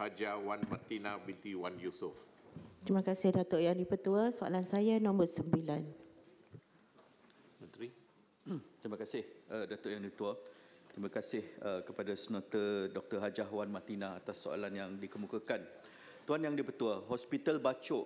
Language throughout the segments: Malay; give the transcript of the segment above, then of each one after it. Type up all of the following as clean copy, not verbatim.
Hajah Wan Martina binti Wan Yusof. Terima kasih Datuk Yang di-Pertua. Soalan saya nombor 9. Menteri. Terima kasih Datuk Yang di-Pertua. Terima kasih kepada Senata Dr. Hajah Wan Martina atas soalan yang dikemukakan. Tuan Yang di-Pertua, Hospital Bacok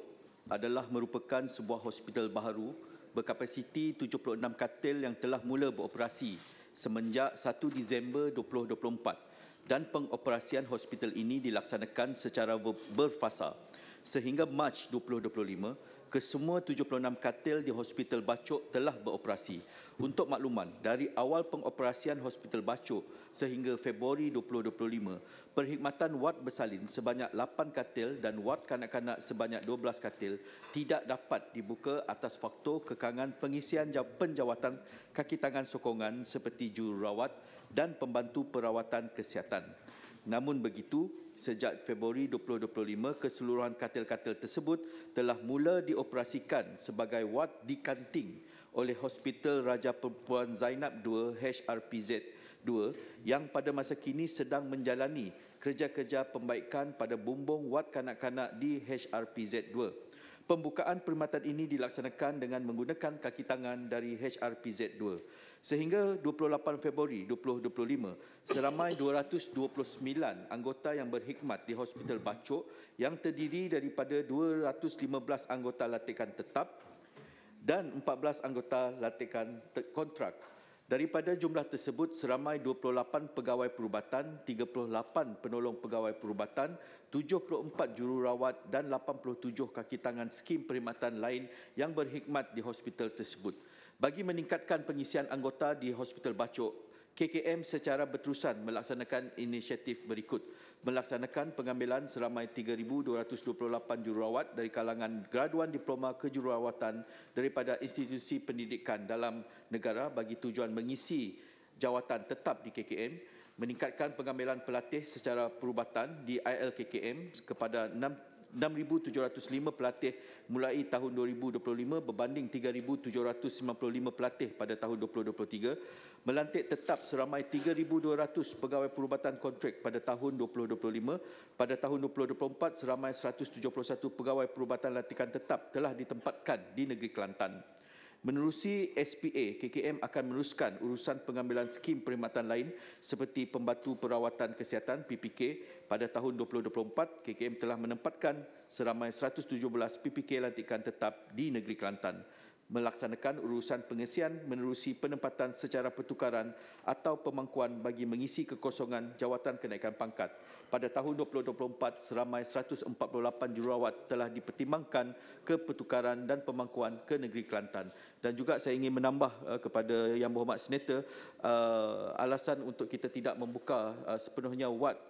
adalah merupakan sebuah hospital baharu berkapasiti 76 katil yang telah mula beroperasi semenjak 1 Disember 2024 dan pengoperasian hospital ini dilaksanakan secara berfasa. Sehingga Mac 2025, kesemua 76 katil di Hospital Bacok telah beroperasi. Untuk makluman, dari awal pengoperasian Hospital Bacok sehingga Februari 2025, perkhidmatan wad bersalin sebanyak 8 katil dan wad kanak-kanak sebanyak 12 katil tidak dapat dibuka atas faktor kekangan pengisian penjawatan kaki tangan sokongan seperti jururawat dan pembantu perawatan kesihatan. Namun begitu, sejak Februari 2025, keseluruhan katil-katil tersebut telah mula dioperasikan sebagai wad di kanting oleh Hospital Raja Perempuan Zainab II HRPZ 2 yang pada masa kini sedang menjalani kerja-kerja pembaikan pada bumbung wad kanak-kanak di HRPZ 2. Pembukaan perkhidmatan ini dilaksanakan dengan menggunakan kaki tangan dari HRPZ 2. Sehingga 28 Februari 2025, seramai 229 anggota yang berkhidmat di Hospital Bacok yang terdiri daripada 215 anggota latihan tetap dan 14 anggota latihan kontrak. Daripada jumlah tersebut, seramai 28 pegawai perubatan, 38 penolong pegawai perubatan, 74 jururawat dan 87 kaki tangan skim perkhidmatan lain yang berkhidmat di hospital tersebut. Bagi meningkatkan pengisian anggota di Hospital Bacok, KKM secara berterusan melaksanakan inisiatif berikut. Melaksanakan pengambilan seramai 3,228 jururawat dari kalangan graduan diploma kejururawatan daripada institusi pendidikan dalam negara bagi tujuan mengisi jawatan tetap di KKM, meningkatkan pengambilan pelatih secara perubatan di ILKKM kepada 6,705 pelatih mulai tahun 2025 berbanding 3,795 pelatih pada tahun 2023, melantik tetap seramai 3,200 pegawai perubatan kontrak pada tahun 2025, pada tahun 2024 seramai 171 pegawai perubatan latihan tetap telah ditempatkan di negeri Kelantan. Menerusi SPA, KKM akan meneruskan urusan pengambilan skim perkhidmatan lain seperti pembantu perawatan kesihatan PPK. Pada tahun 2024, KKM telah menempatkan seramai 117 PPK lantikan tetap di negeri Kelantan. Melaksanakan urusan pengisian menerusi penempatan secara pertukaran atau pemangkuan bagi mengisi kekosongan jawatan kenaikan pangkat. Pada tahun 2024, seramai 148 jururawat telah dipertimbangkan ke pertukaran dan pemangkuan ke negeri Kelantan. Dan juga saya ingin menambah kepada Yang Berhormat Senator, alasan untuk kita tidak membuka sepenuhnya wad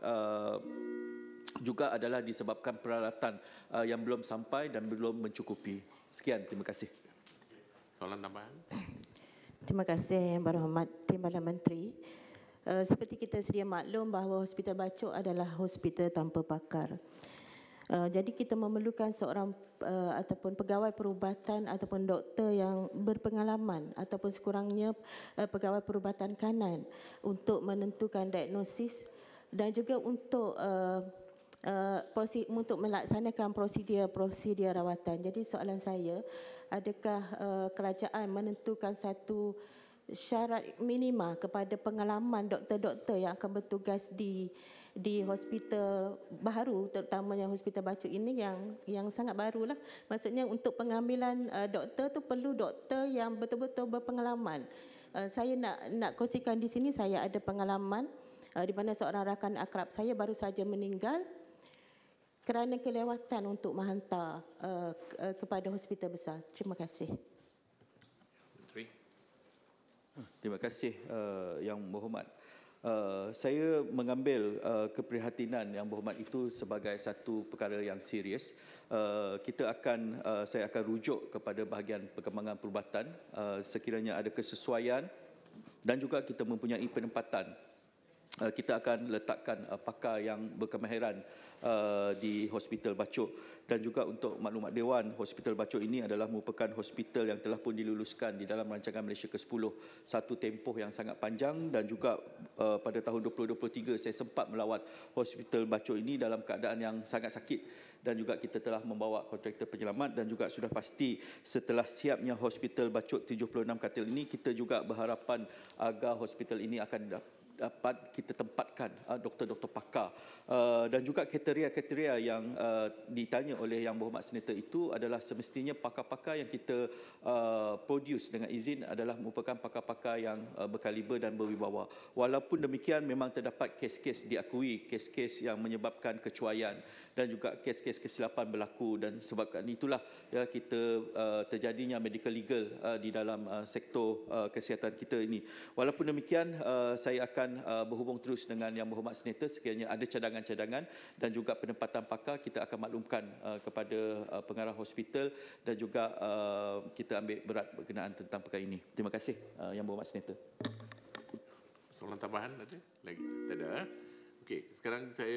juga adalah disebabkan peralatan yang belum sampai dan belum mencukupi. Sekian, terima kasih. Soalan tambahan. Terima kasih Yang Berhormat Timbalan Menteri. Seperti kita sedia maklum bahawa Hospital Bacok adalah hospital tanpa pakar. Jadi kita memerlukan seorang ataupun pegawai perubatan ataupun doktor yang berpengalaman ataupun sekurangnya pegawai perubatan kanan untuk menentukan diagnosis dan juga untuk melaksanakan prosedur rawatan. Jadi soalan saya, adakah kerajaan menentukan satu syarat minima kepada pengalaman doktor-doktor yang akan bertugas di hospital baru, terutamanya Hospital Bacok ini yang sangat barulah. Maksudnya untuk pengambilan doktor tu perlu doktor yang betul-betul berpengalaman. Saya nak kongsikan di sini, saya ada pengalaman di mana seorang rakan akrab saya baru saja meninggal kerana kelewatan untuk menghantar kepada hospital besar. Terima kasih. Menteri. Terima kasih Yang Berhormat. Saya mengambil keprihatinan Yang Berhormat itu sebagai satu perkara yang serius. Saya akan rujuk kepada bahagian perkembangan perubatan sekiranya ada kesesuaian dan juga kita mempunyai penempatan kita akan letakkan pakar yang berkemahiran di Hospital Bachok. Dan juga untuk maklumat Dewan, Hospital Bachok ini adalah merupakan hospital yang telah pun diluluskan di dalam rancangan Malaysia ke-10. Satu tempoh yang sangat panjang, dan juga pada tahun 2023 saya sempat melawat Hospital Bachok ini dalam keadaan yang sangat sakit, dan juga kita telah membawa kontraktor penyelamat, dan juga sudah pasti setelah siapnya Hospital Bachok 76 katil ini, kita juga berharapan agar hospital ini akan dapat kita tempatkan doktor-doktor pakar, dan juga kriteria-kriteria yang ditanya oleh Yang Berhormat Senator itu adalah semestinya pakar-pakar yang kita produce dengan izin adalah merupakan pakar-pakar yang berkaliber dan berwibawa. Walaupun demikian, memang terdapat kes-kes diakui, kes-kes yang menyebabkan kecuaian dan juga kes-kes kesilapan berlaku, dan sebabkan itulah ya, kita terjadinya medical legal di dalam sektor kesihatan kita ini. Walaupun demikian, saya akan berhubung terus dengan Yang Berhormat Senator sekiranya ada cadangan-cadangan dan juga penempatan pakar, kita akan maklumkan kepada pengarah hospital, dan juga kita ambil berat berkenaan tentang perkara ini. Terima kasih Yang Berhormat Senator. Soalan tambahan ada? Lagi? Tak ada. Okey, sekarang saya